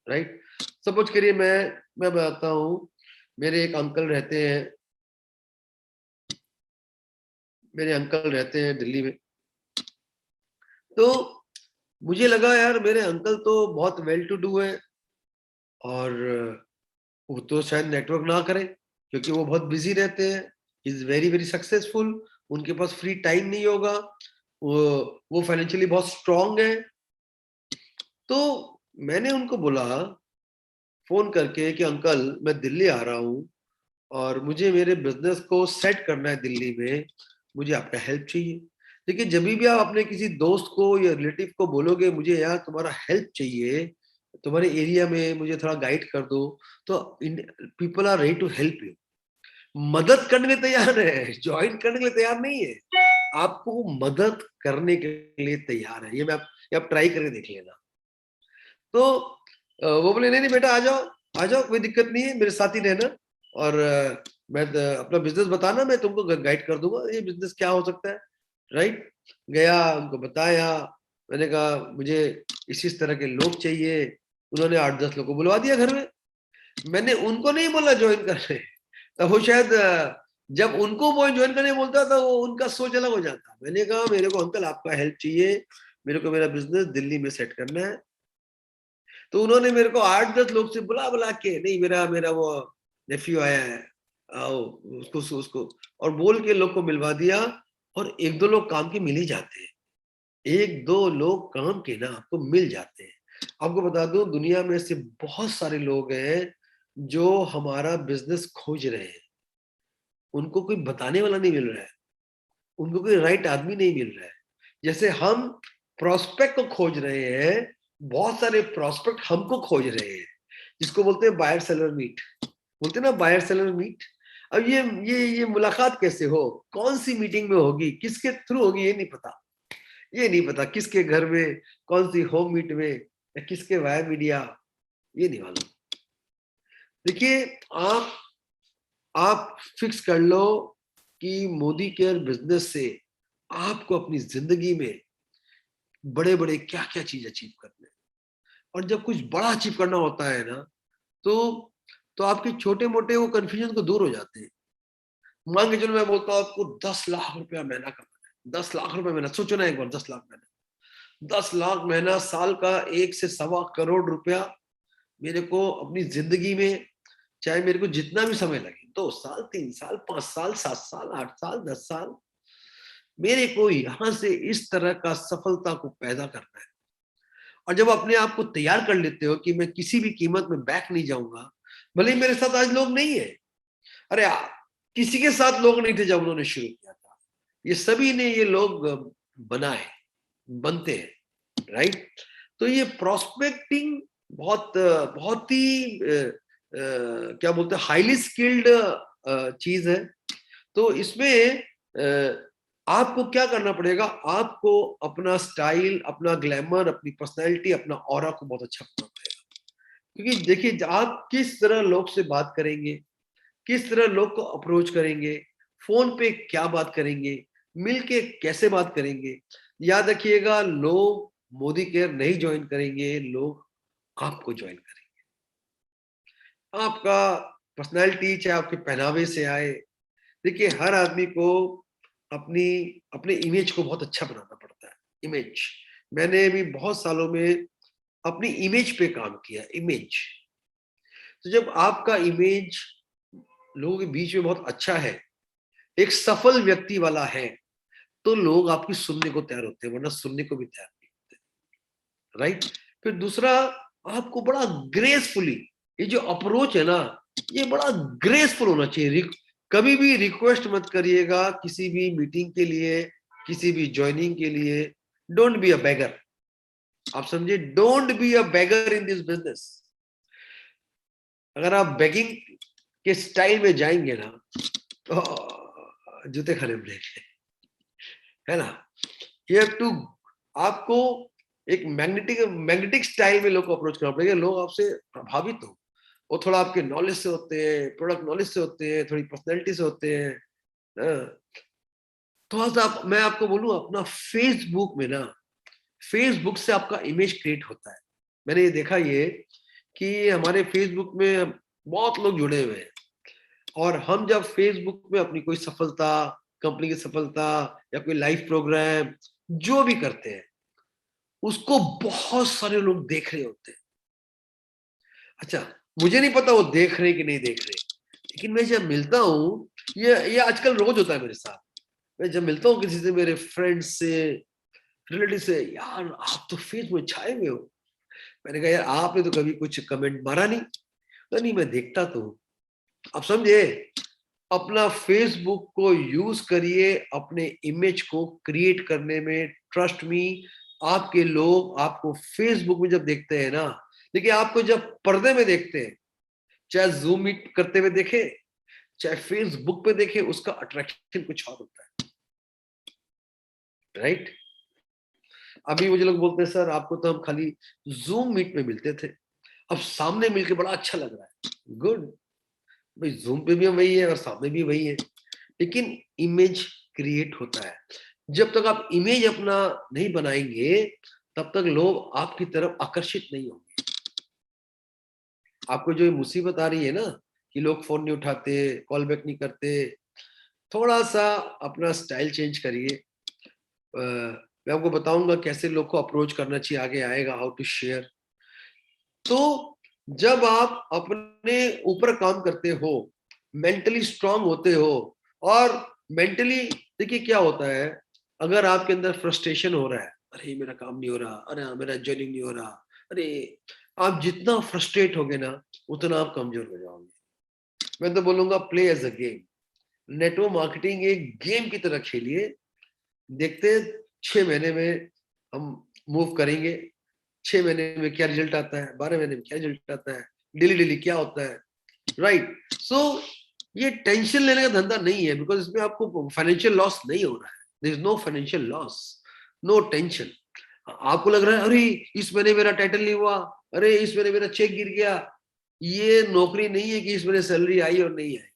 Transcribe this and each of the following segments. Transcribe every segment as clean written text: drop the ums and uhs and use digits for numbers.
Right. Suppose करिए मैं बताता हूँ, मेरे एक अंकल रहते हैं, मेरे अंकल रहते हैं दिल्ली में। तो मुझे लगा यार मेरे अंकल तो बहुत वेल टू डू है, और वो तो शायद नेटवर्क ना करें क्योंकि वो बहुत बिजी रहते हैं, इज वेरी वेरी सक्सेसफुल, उनके पास फ्री टाइम नहीं होगा, वो वो फाइनेंशियली बहुत स्ट्रांग है। तो मैंने उनको बोला फोन करके कि अंकल मैं दिल्ली आ रहा हूँ और मुझे मेरे बिजनेस को सेट करना है दिल्ली में, मुझे आपका हेल्प चाहिए। देखिए जब भी आप अपने किसी दोस्त को या रिलेटिव को बोलोगे मुझे यार तुम्हारा हेल्प चाहिए, तुम्हारे एरिया में मुझे थोड़ा गाइड कर दो, तो people are ready to help you, मदद करने के लिए तैयार है, ज्वाइन करने के लिए तैयार नहीं है, आपको मदद करने के लिए तैयार है। ये आप ट्राई करके देख लेना। तो वो बोले नहीं नहीं बेटा आ जाओ, आ जाओ, कोई दिक्कत नहीं है, मेरे साथ ही रहना, और मैं अपना बिजनेस बताना, मैं तुमको गाइड कर दूंगा ये बिजनेस क्या हो सकता है। राइट। गया उनको बताया, मैंने कहा मुझे इस तरह के लोग चाहिए, उन्होंने 8-10 लोग को बुलवा दिया घर में। मैंने उनको नहीं बोला ज्वाइन करने, तब वो शायद जब उनको वो ज्वाइन करने बोलता था वो उनका सोच अलग हो जाता। मैंने कहा मेरे को अंकल आपका हेल्प चाहिए, मेरे को मेरा बिजनेस दिल्ली में सेट करना है। तो उन्होंने मेरे को 8-10 लोग से बुला बुला के, नहीं मेरा मेरा वो नेफ्यू आया है, आओ उसको उसको, और बोल के लोग को मिलवा दिया। और 1-2 लोग काम के मिल ही जाते हैं, 1-2 लोग काम के ना आपको मिल जाते हैं। आपको बता दूं दुनिया में से बहुत सारे लोग हैं जो हमारा बिजनेस खोज रहे हैं, उनको कोई बताने वाला नहीं मिल रहा है, उनको कोई राइट आदमी नहीं मिल रहा है। जैसे हम प्रोस्पेक्ट को खोज रहे हैं, बहुत सारे प्रोस्पेक्ट हमको खोज रहे हैं, जिसको बोलते हैं बायर सेलर मीट, बोलते हैं ना बायर सेलर मीट। अब ये मुलाकात कैसे हो, कौन सी मीटिंग में होगी, किसके थ्रू होगी, ये नहीं पता, ये नहीं पता किसके घर में, कौन सी होम मीट में, या किसके वायर मीडिया, ये नहीं मालूम। देखिए आप फिक्स कर लो कि मोदी केयर बिजनेस से आपको अपनी जिंदगी में बड़े बड़े क्या क्या चीज अचीव करने हैं। और जब कुछ बड़ा अचीव करना होता है ना, तो आपके छोटे मोटे वो कंफ्यूजन को दूर हो जाते हैं। मान के चलो मैं बोलता हूँ आपको 10 लाख रुपया महीना कमाना है, 10 लाख रुपया महीना, सोचो ना एक बार, 10 लाख महीना, 10 लाख महीना, साल का 1 से 1.25 करोड़ रुपया मेरे को अपनी जिंदगी में, चाहे मेरे को जितना भी समय लगे, 2 साल, 3 साल, 5 साल, 7 साल, 8 साल, 10 साल, मेरे को यहाँ से इस तरह का सफलता को पैदा करना है। और जब अपने आप को तैयार कर लेते हो कि मैं किसी भी कीमत में बैक नहीं जाऊंगा, भले ही मेरे साथ आज लोग नहीं है, अरे किसी के साथ लोग नहीं थे जब उन्होंने शुरू किया था, ये सभी ने ये लोग बनाए, बनते हैं। राइट। तो ये प्रोस्पेक्टिंग बहुत बहुत ही क्या बोलते हैं, हाईली स्किल्ड चीज है। तो इसमें आपको क्या करना पड़ेगा, आपको अपना स्टाइल, अपना ग्लैमर, अपनी पर्सनैलिटी, अपना ऑरा को बहुत अच्छा बनाना पड़ेगा। क्योंकि देखिए आप किस तरह लोग से बात करेंगे, किस तरह लोग को अप्रोच करेंगे, फोन पे क्या बात करेंगे, मिलके कैसे बात करेंगे, याद रखिएगा लोग मोदी केयर नहीं ज्वाइन करेंगे, लोग आपको ज्वाइन करेंगे। आपका पर्सनैलिटी चाहे आपके पहनावे से आए, देखिए हर आदमी को अपनी अपने इमेज को बहुत अच्छा बनाना पड़ता है। इमेज, मैंने भी बहुत सालों में अपनी इमेज पे काम किया, इमेज। तो जब आपका इमेज लोगों के बीच में बहुत अच्छा है, एक सफल व्यक्ति वाला है, तो लोग आपकी सुनने को तैयार होते हैं, वरना सुनने को भी तैयार नहीं होते। राइट। फिर दूसरा, आपको बड़ा ग्रेसफुली, ये जो अप्रोच है ना, ये बड़ा ग्रेसफुल होना चाहिए। कभी भी रिक्वेस्ट मत करिएगा किसी भी मीटिंग के लिए, किसी भी ज्वाइनिंग के लिए। डोंट बी अ बेगर, आप समझे, don't be a beggar in this business. अगर आप बेगिंग के स्टाइल में जाएंगे ना, तो जूते खाने पड़ेंगे, है ना। यू हैव टू, आपको एक मैग्नेटिक मैग्नेटिक स्टाइल में लोग को अप्रोच करना पड़ेगा, लोग आपसे प्रभावित हो। वो थोड़ा आपके नॉलेज से होते हैं, प्रोडक्ट नॉलेज से होते हैं, थोड़ी पर्सनैलिटी से होते हैं। थोड़ा सा मैं आपको बोलूं, अपना फेसबुक में ना, फेसबुक से आपका इमेज क्रिएट होता है। मैंने ये देखा, ये कि हमारे फेसबुक में बहुत लोग जुड़े हुए हैं, और हम जब फेसबुक में अपनी कोई सफलता, कंपनी की सफलता या कोई लाइव प्रोग्राम जो भी करते हैं, उसको बहुत सारे लोग देख रहे होते हैं। अच्छा, मुझे नहीं पता वो देख रहे कि नहीं देख रहे, लेकिन मैं जब मिलता हूँ, ये आजकल रोज होता है मेरे साथ। मैं जब मिलता हूँ किसी से, मेरे फ्रेंड्स से, रिलेटिव से, यार आप तो फेसबुक में छाए हुए हो। मैंने कहा यार आपने तो कभी कुछ कमेंट मारा नहीं। तो नहीं, मैं देखता तो हूँ। आप समझे, अपना फेसबुक को यूज करिए अपने इमेज को क्रिएट करने में। ट्रस्ट मी, आपके लोग आपको फेसबुक में जब देखते हैं ना, देखिए आपको जब पर्दे में देखते हैं, चाहे जूम मीट करते हुए देखे, चाहे फेसबुक पे देखे, उसका अट्रैक्शन कुछ और होता है, राइट। अभी मुझे लोग बोलते हैं सर आपको तो हम खाली जूम मीट में मिलते थे, अब सामने मिलके बड़ा अच्छा लग रहा है। गुड भाई, जूम पे भी वही है और सामने भी वही है, लेकिन इमेज क्रिएट होता है। जब तक आप इमेज अपना नहीं बनाएंगे, तब तक लोग आपकी तरफ आकर्षित नहीं होंगे। आपको जो ये मुसीबत आ रही है ना, कि लोग फोन नहीं उठाते, कॉल बैक नहीं करते, थोड़ा सा अपना स्टाइल चेंज करिए। मैं आपको बताऊंगा कैसे लोग को अप्रोच करना चाहिए, आगे आएगा हाउ टू शेयर। तो जब आप अपने ऊपर काम करते हो, मेंटली स्ट्रांग होते हो, और मेंटली देखिए क्या होता है, अगर आपके अंदर फ्रस्ट्रेशन हो रहा है, अरे मेरा काम नहीं हो रहा, अरे मेरा जॉइनिंग नहीं हो रहा, अरे, आप जितना फ्रस्ट्रेट होगे ना, उतना आप कमजोर हो जाओगे। मैं तो बोलूंगा play as a game. Network marketing एक गेम की तरह खेलिए। देखते 6 महीने में हम मूव करेंगे, 6 महीने में क्या रिजल्ट आता है, 12 महीने में क्या रिजल्ट आता है, डेली डेली क्या होता है, राइट। सो ये टेंशन लेने का धंधा नहीं है, बिकॉज इसमें आपको फाइनेंशियल लॉस नहीं हो रहा है। There is no financial loss, no tension. आपको लग रहा है अरे इस महीने मेरा टाइटल नहीं हुआ, अरे इस महीने मेरा चेक गिर गया, ये नौकरी नहीं है कि इस महीने सैलरी आई और नहीं आई।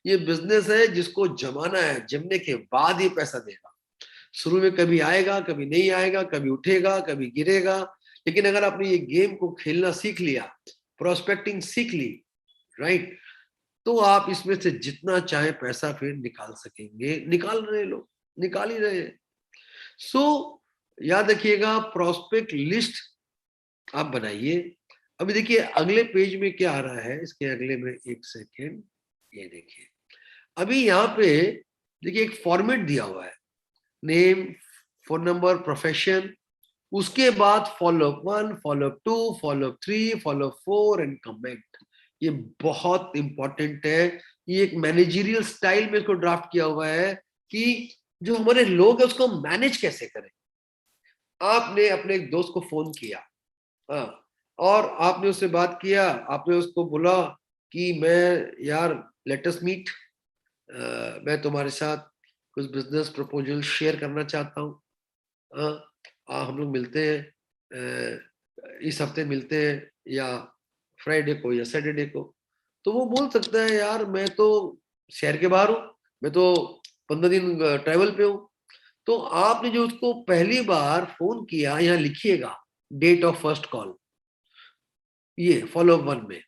ये बिजनेस है जिसको जमाना है, जमने के बाद ये पैसा देगा। शुरू में कभी आएगा, कभी नहीं आएगा, कभी उठेगा, कभी गिरेगा, लेकिन अगर आपने ये गेम को खेलना सीख लिया, प्रोस्पेक्टिंग सीख ली, राइट, तो आप इसमें से जितना चाहे पैसा फिर निकाल सकेंगे। निकाल रहे लोग, निकाल ही रहे हैं। सो याद रखिएगा, प्रोस्पेक्ट लिस्ट आप बनाइए। अभी देखिए अगले पेज में क्या आ रहा है, इसके अगले में एक सेकेंड, ये देखिए अभी यहाँ पे देखिए एक फॉर्मेट दिया हुआ है, नेम, फोन नंबर, प्रोफेशन, उसके बाद follow up 1, follow up 2, follow up 3, follow up 4 and comment. ये बहुत इंपॉर्टेंट है। ये एक मैनेजरियल स्टाइल में इसको ड्राफ्ट किया हुआ है कि जो हमारे लोग हैं उसको मैनेज कैसे करें। आपने अपने एक दोस्त को फोन किया, हाँ, और आपने उससे बात किया, आपने उसको बोला कि मैं यार लेट अस मीट, मैं तुम्हारे साथ कुछ बिजनेस प्रपोजल शेयर करना चाहता हूँ। हम लोग मिलते हैं, इस हफ्ते मिलते हैं, या फ्राइडे को या सैटरडे को। तो वो बोल सकता है यार मैं तो शहर के बाहर हूँ, मैं तो 15 दिन ट्रैवल पे हूँ। तो आपने जो उसको पहली बार फोन किया, यहाँ लिखिएगा डेट ऑफ फर्स्ट कॉल, ये फॉलो अप 1 में।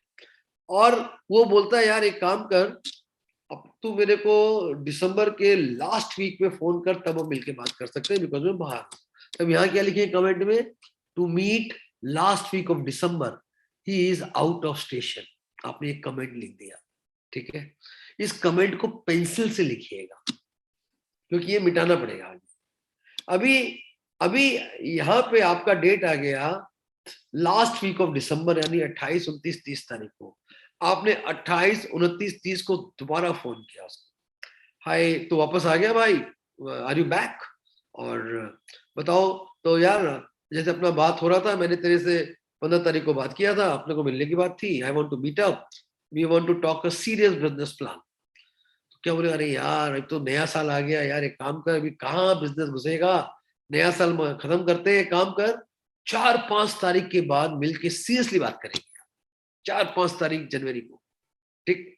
और वो बोलता है यार एक काम कर, अब तू मेरे को दिसंबर के लास्ट वीक में फोन कर, तब हम मिलके बात कर सकते हैं, बिकॉज मैं बाहर हूँ। तब यहाँ क्या लिखे कमेंट में, to meet last week of December, he is out of station. आपने एक कमेंट लिख दिया, ठीक है। इस कमेंट को पेंसिल से लिखिएगा, क्योंकि ये मिटाना पड़ेगा आगे। अभी अभी यहाँ पे आपका डेट आ गया लास्ट वीक ऑफ दिसंबर, यानी 28, 29, 30 तारीख को। आपने 28, 29, 30 को दोबारा फोन किया उसको, हाय तो वापस आ गया भाई, आर यू बैक, और बताओ तो यार, जैसे अपना बात हो रहा था, मैंने तेरे से 15 तारीख को बात किया था, अपने को मिलने की बात थी, I want to meet up, we want to talk a serious business plan. तो क्या बोले, अरे यार अब तो नया साल आ गया यार, एक काम कर, अभी कहाँ बिजनेस घुसेगा, नया साल खत्म करते हैं, काम कर, 4-5 तारीख के बाद मिलके सीरियसली बात करेंगे, 4-5 तारीख जनवरी को, ठीक।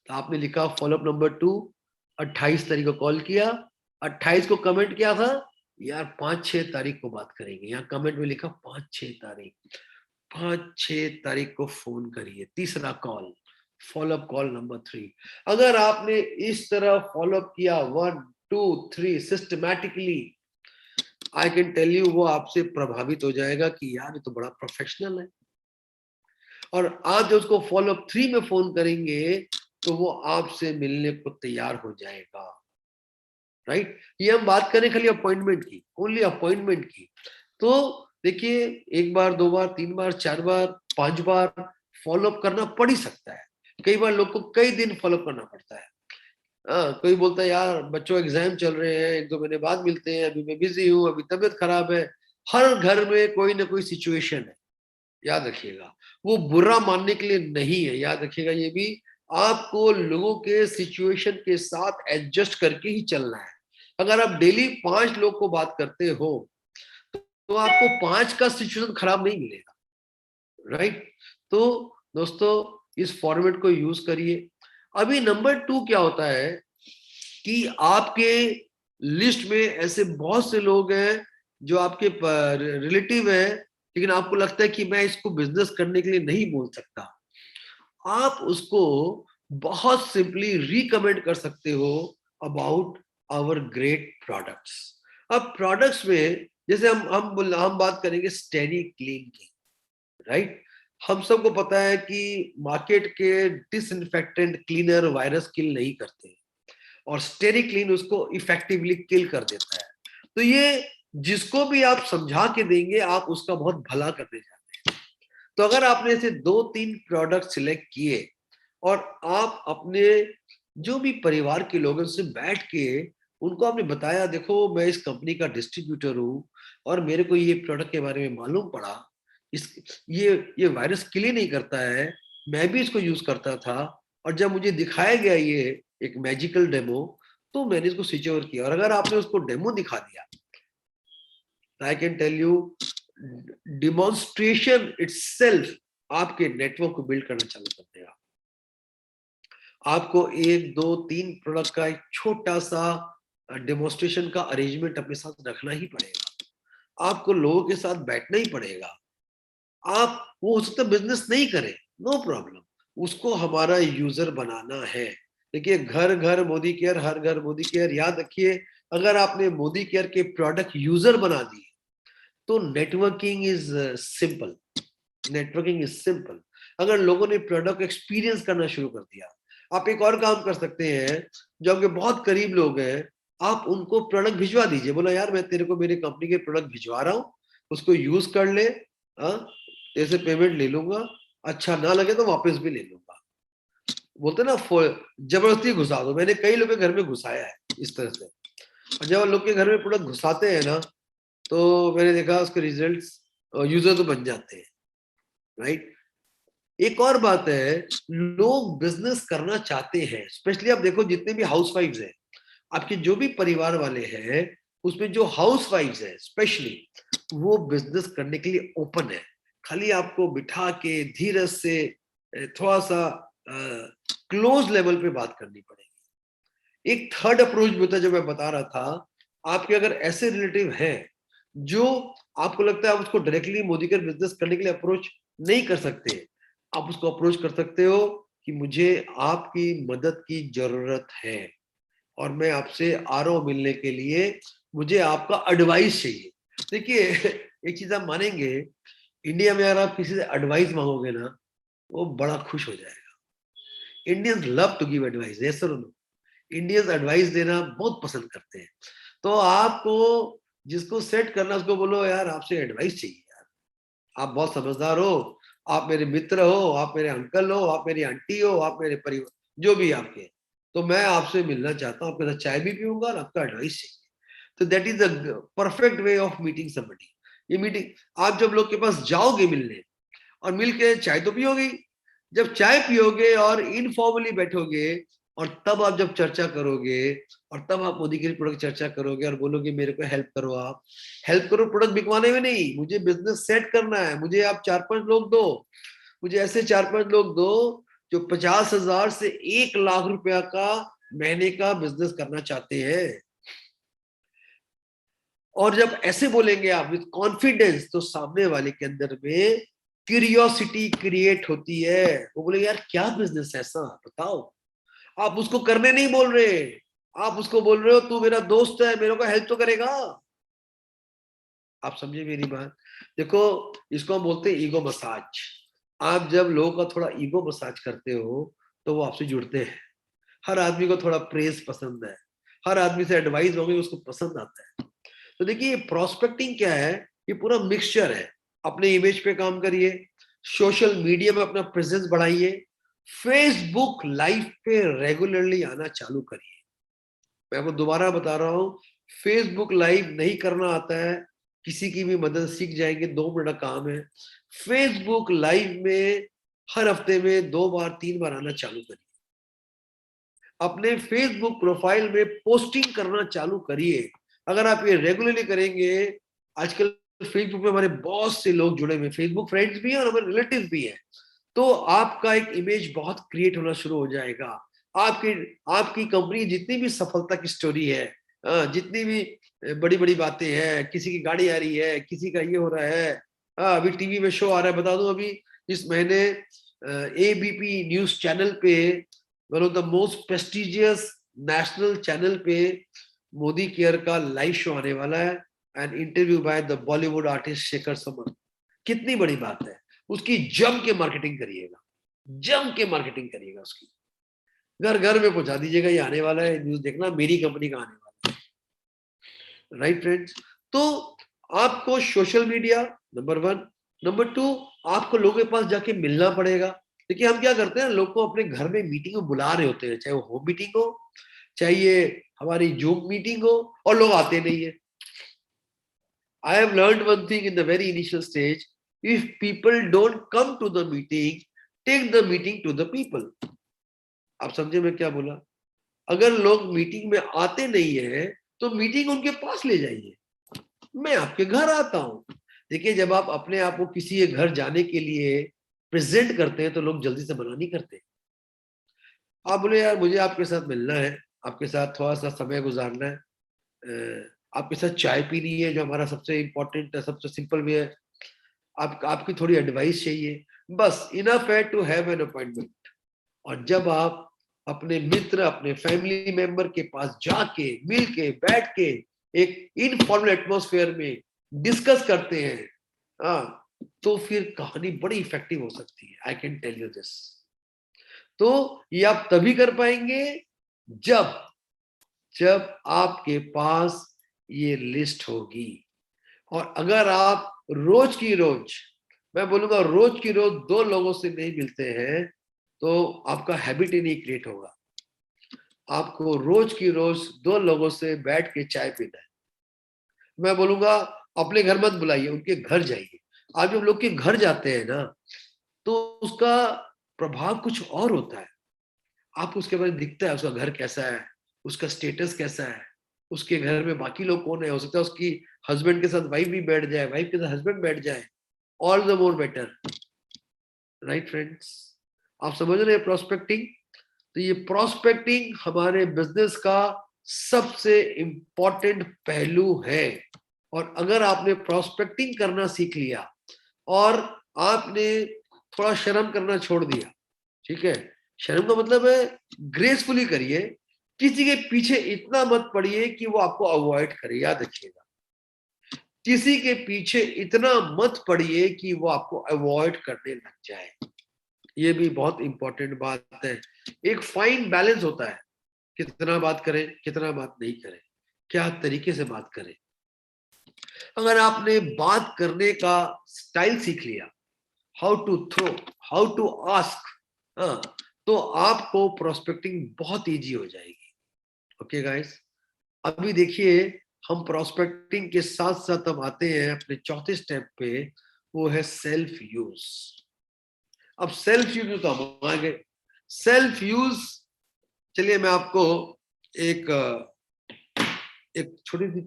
तो आपने लिखा फॉलोअप नंबर 2, 28 तारीख को कॉल किया, 28 को कमेंट किया था, यार 5-6 तारीख को बात करेंगे, यहाँ कमेंट में लिखा 5-6 तारीख, 5-6 तारीख को फोन करिए। तीसरा कॉल, फॉलोअप कॉल नंबर 3। अगर आपने इस तरह फॉलोअप किया 1 2 3 systematically, I can tell you वो आपसे प्रभावित हो जाएगा कि यार ये तो बड़ा प्रोफेशनल है। और आज जब उसको फॉलोअप 3 में फोन करेंगे तो वो आपसे मिलने को तैयार हो जाएगा, राइट। ये हम बात करें खाली अपॉइंटमेंट की, ओनली अपॉइंटमेंट की। तो देखिए, 1 बार 2 बार 3 बार 4 बार 5 बार फॉलोअप करना पड़ ही सकता है। कई बार लोग को कई दिन फॉलोअप करना पड़ता है। कोई बोलता है यार बच्चों एग्जाम चल रहे हैं, 1-2 महीने बाद मिलते हैं, अभी मैं बिजी हूँ, अभी तबीयत खराब है। हर घर में कोई ना कोई सिचुएशन है, याद रखिएगा। वो बुरा मानने के लिए नहीं है, याद रखिएगा ये भी। आपको लोगों के सिचुएशन के साथ एडजस्ट करके ही चलना है। अगर आप डेली 5 लोग को बात करते हो तो आपको 5 का सिचुएशन खराब नहीं मिलेगा, राइट। तो दोस्तों, इस फॉर्मेट को यूज करिए। अभी नंबर 2 क्या होता है कि आपके लिस्ट में ऐसे बहुत से लोग हैं जो आपके रिलेटिव है, लेकिन आपको लगता है कि मैं इसको बिजनेस करने के लिए नहीं बोल सकता। आप उसको बहुत सिंपली रिकमेंड कर सकते हो अबाउट आवर ग्रेट प्रोडक्ट्स। अब प्रोडक्ट्स में जैसे हम बात करेंगे स्टेरी क्लीन की, राइट। हम सबको पता है कि मार्केट के डिसइंफेक्टेंट क्लीनर वायरस किल नहीं करते और स्टेरी क्लीन उसको इफेक्टिवली किल कर देता है। तो ये जिसको भी आप समझा के देंगे आप उसका बहुत भला करने जाते हैं। तो अगर आपने ऐसे 2-3 प्रोडक्ट सिलेक्ट किए और आप अपने जो भी परिवार के लोगों से बैठ के उनको आपने बताया, देखो मैं इस कंपनी का डिस्ट्रीब्यूटर हूँ और मेरे को ये प्रोडक्ट के बारे में मालूम पड़ा, इस ये वायरस किल नहीं करता है, मैं भी इसको यूज करता था और जब मुझे दिखाया गया ये एक मैजिकल डेमो तो मैंने इसको स्विच ओवर किया। और अगर आपने उसको डेमो दिखा दिया, I can tell you demonstration itself आपके नेटवर्क को बिल्ड करना चालू कर देगा। आपको 1 2 3 प्रोडक्ट का एक छोटा सा डेमोन्स्ट्रेशन का अरेंजमेंट अपने साथ रखना ही पड़ेगा। आपको लोगों के साथ बैठना ही पड़ेगा। आप वो हो सकता है बिजनेस नहीं करें, नो प्रॉब्लम, उसको हमारा यूजर बनाना है। देखिए, घर घर मोदी केयर, हर घर मोदी केयर, याद रखिए। अगर आपने मोदी केयर के प्रोडक्ट यूजर बना दिए तो networking is simple, networking is simple. अगर लोगों ने प्रोडक्ट एक्सपीरियंस करना शुरू कर दिया, आप एक और काम कर सकते हैं, जो आपके बहुत करीब लोग हैं, आप उनको प्रोडक्ट भिजवा दीजिए। बोला यार मैं तेरे को मेरी कंपनी के प्रोडक्ट भिजवा रहा हूँ, उसको यूज कर ले, जैसे पेमेंट ले लूंगा, अच्छा ना लगे तो वापस भी ले लूंगा। बोलते ना जबरदस्ती घुसा दो। मैंने कई लोग के घर में घुसाया है इस तरह से। और जब लोग के घर में प्रोडक्ट घुसाते हैं ना, तो मैंने देखा उसके रिजल्ट्स यूजर तो बन जाते हैं, राइट। एक और बात है, लोग बिजनेस करना चाहते हैं, स्पेशली आप देखो जितने भी हाउसवाइफ्स हैं, आपके जो भी परिवार वाले हैं, उसमें जो हाउसवाइफ्स हैं स्पेशली, वो बिजनेस करने के लिए ओपन है। खाली आपको बिठा के धीरज से थोड़ा सा क्लोज लेवल पे बात करनी पड़ेगी। एक थर्ड अप्रोच भी होता है जो मैं बता रहा था। आपके अगर ऐसे रिलेटिव हैं जो आपको लगता है आप उसको डायरेक्टली मोदी केयर बिजनेस करने के लिए अप्रोच नहीं कर सकते, आप उसको अप्रोच कर सकते हो कि मुझे आपकी मदद की जरूरत है और मैं आपसे आ रहा हूं मिलने के लिए, मुझे आपका एडवाइस चाहिए। देखिए, एक चीज आप मानेंगे, इंडिया में अगर आप किसी से एडवाइस मांगोगे ना, वो बड़ा खुश हो जाएगा। Indians love to give advice, yes और नो। इंडियंस एडवाइस देना बहुत पसंद करते हैं। तो आपको जिसको सेट करना, उसको बोलो यार आपसे एडवाइस चाहिए यार, आप बहुत समझदार हो, आप मेरे मित्र हो, आप मेरे अंकल हो, आप मेरी आंटी हो, आप मेरे परिवार जो भी आपके, तो मैं आपसे मिलना चाहता हूँ, आपके साथ चाय भी पीऊंगा और आपका एडवाइस चाहिए। तो that is the perfect way of meeting somebody. ये मीटिंग आप जब लोग के पास जाओगे मिलने और मिल के चाय तो पियोगे, जब चाय पियोगे और इनफॉर्मली बैठोगे और तब आप जब चर्चा करोगे और तब आप मोदी के प्रोडक्ट चर्चा करोगे और बोलोगे मेरे को हेल्प करो, आप हेल्प करो प्रोडक्ट बिकवाने में नहीं, मुझे बिजनेस सेट करना है, मुझे आप 4-5 लोग दो, मुझे ऐसे 4-5 लोग दो जो 50,000 से 1 लाख रुपया का महीने का बिजनेस करना चाहते हैं। और जब ऐसे बोलेंगे आप विद कॉन्फिडेंस, तो सामने वाले के अंदर में क्यूरियोसिटी क्रिएट होती है। वो बोले यार क्या बिजनेस है ऐसा बताओ। आप उसको करने नहीं बोल रहे, आप उसको बोल रहे हो तू मेरा दोस्त है, मेरे को हेल्प तो करेगा। आप समझे मेरी बात। देखो इसको हम बोलते हैं ईगो मसाज। आप जब लोगों का थोड़ा ईगो मसाज करते हो तो वो आपसे जुड़ते हैं। हर आदमी को थोड़ा प्रेज पसंद है, हर आदमी से एडवाइस होगी उसको पसंद आता है। तो देखिए ये प्रोस्पेक्टिंग क्या है, ये पूरा मिक्सचर है। अपने इमेज पे काम करिए, सोशल मीडिया में अपना प्रेजेंस बढ़ाइए, फेसबुक लाइव पे रेगुलरली आना चालू करिए। मैं आपको दोबारा बता रहा हूं, फेसबुक लाइव नहीं करना आता है, किसी की भी मदद सीख जाएंगे, 2 मिनट का काम है। फेसबुक लाइव में हर हफ्ते में 2 बार 3 बार आना चालू करिए। अपने फेसबुक प्रोफाइल में पोस्टिंग करना चालू करिए। अगर आप ये रेगुलरली करेंगे, आजकल फेसबुक में हमारे बहुत से लोग जुड़े हुए, फेसबुक फ्रेंड्स भी हैं और हमारे रिलेटिव भी हैं, तो आपका एक इमेज बहुत क्रिएट होना शुरू हो जाएगा। आपकी आपकी कंपनी जितनी भी सफलता की स्टोरी है, जितनी भी बड़ी बड़ी बातें हैं, किसी की गाड़ी आ रही है, किसी का ये हो रहा है, अभी टीवी में शो आ रहा है, बता दूं अभी इस महीने एबीपी न्यूज चैनल पे, one of the most prestigious national channel पे मोदी केयर का लाइव शो आने वाला है, and interview by the Bollywood artist Shekhar Suman. कितनी बड़ी बात है। उसकी जम के मार्केटिंग करिएगा, जम के मार्केटिंग करिएगा उसकी, घर घर में पहुंचा दीजिएगा ये आने वाला है, न्यूज देखना मेरी कंपनी का आने वाला है। Right friends. तो आपको सोशल मीडिया नंबर 1, नंबर 2 आपको लोगों के पास जाके मिलना पड़ेगा। देखिए हम क्या करते हैं, लोग को अपने घर में मीटिंग में बुला रहे होते हैं, चाहे वो होम मीटिंग हो, चाहे ये हमारी जूम मीटिंग हो, और लोग आते नहीं है। I have learned one thing in the very initial stage. If people don't come to the meeting, take the meeting to the people. आप समझे मैं क्या बोला। अगर लोग मीटिंग में आते नहीं है तो मीटिंग उनके पास ले जाइए, मैं आपके घर आता हूं। देखिए जब आप अपने आप को किसी के घर जाने के लिए प्रेजेंट करते हैं तो लोग जल्दी से मना नहीं करते। आप बोले यार मुझे आपके साथ मिलना है, आपके साथ थोड़ा सा समय गुजारना है, आपके साथ चाय पीनी है, जो हमारा सबसे इंपॉर्टेंट है, सबसे सिंपल भी है, आपकी थोड़ी एडवाइस चाहिए, बस इनफ है टू हैव एन अपॉइंटमेंट। और जब आप अपने मित्र, अपने फैमिली मेंबर के पास जाके मिल के बैठ के एक इनफॉर्मल एटमॉस्फेयर में डिस्कस करते हैं, हाँ, तो फिर कहानी बड़ी इफेक्टिव हो सकती है। I can tell you this. तो ये आप तभी कर पाएंगे जब जब आपके पास ये लिस्ट होगी। और अगर आप रोज की रोज, मैं बोलूंगा रोज की रोज 2 लोगों से नहीं मिलते हैं तो आपका हैबिट ही नहीं क्रिएट होगा। आपको रोज की रोज 2 लोगों से बैठ के चाय पीना है। मैं बोलूंगा अपने घर मत बुलाइए, उनके घर जाइए। आप जब लोग के घर जाते हैं ना तो उसका प्रभाव कुछ और होता है। आप उसके बारे में दिखता है उसका घर कैसा है, उसका स्टेटस कैसा है, उसके घर में बाकी लोग कौन है, हो सकता है उसकी हस्बैंड के साथ वाइफ भी बैठ जाए, वाइफ के साथ हस्बैंड बैठ जाए, all the more better. Right friends. आप समझ रहे हैं प्रोस्पेक्टिंग। तो ये प्रोस्पेक्टिंग हमारे बिजनेस का सबसे इंपॉर्टेंट पहलू है। और अगर आपने प्रोस्पेक्टिंग करना सीख लिया और आपने थोड़ा शर्म करना छोड़ दिया, ठीक है, शर्म का मतलब है ग्रेसफुली करिए, किसी के पीछे इतना मत पड़िए कि वो आपको अवॉइड करे। याद रखिएगा, किसी के पीछे इतना मत पड़िए कि वो आपको अवॉइड करने लग जाए। ये भी बहुत इंपॉर्टेंट बात है। एक फाइन बैलेंस होता है, कितना बात करें कितना बात नहीं करें, क्या तरीके से बात करें। अगर आपने बात करने का स्टाइल सीख लिया, how to throw, how to ask, तो आपको प्रोस्पेक्टिंग बहुत इजी हो जाएगी। ओके गाइस, अभी देखिए हम प्रोस्पेक्टिंग के साथ साथ हम आते हैं अपने चौथे स्टेप पे, वो है सेल्फ यूज। अब सेल्फ यूज तो हम आ गए। सेल्फ यूज, चलिए मैं आपको एक एक छोटी सी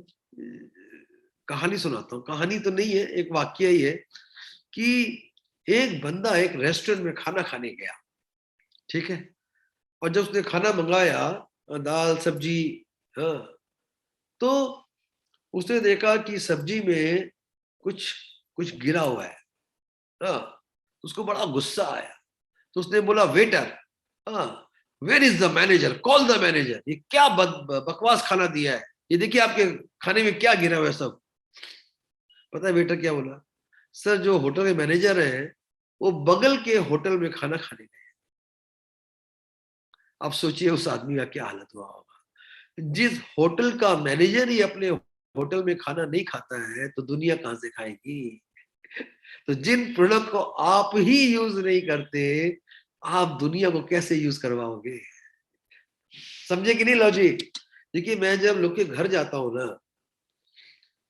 कहानी सुनाता हूँ। कहानी तो नहीं है, एक वाक्य ही है कि एक बंदा एक रेस्टोरेंट में खाना खाने गया, ठीक है, और जब उसने खाना मंगाया, दाल सब्जी, हाँ, तो उसने देखा कि सब्जी में कुछ कुछ गिरा हुआ है, हाँ, तो उसको बड़ा गुस्सा आया। तो उसने बोला, वेटर, हाँ, where is the manager, call the manager. ये क्या बकवास खाना दिया है, ये देखिए आपके खाने में क्या गिरा हुआ है सब। पता है वेटर क्या बोला? सर, जो होटल के मैनेजर है वो बगल के होटल में खाना खाने गए। आप सोचिए उस आदमी का क्या हालत हुआ होगा। जिस होटल का मैनेजर ही अपने होटल में खाना नहीं खाता है तो दुनिया कहां से खाएगी। तो जिन प्रोडक्ट को आप ही यूज नहीं करते, आप दुनिया को कैसे यूज करवाओगे? समझे कि नहीं लॉजिक? देखिए, मैं जब लोग के घर जाता हूँ ना,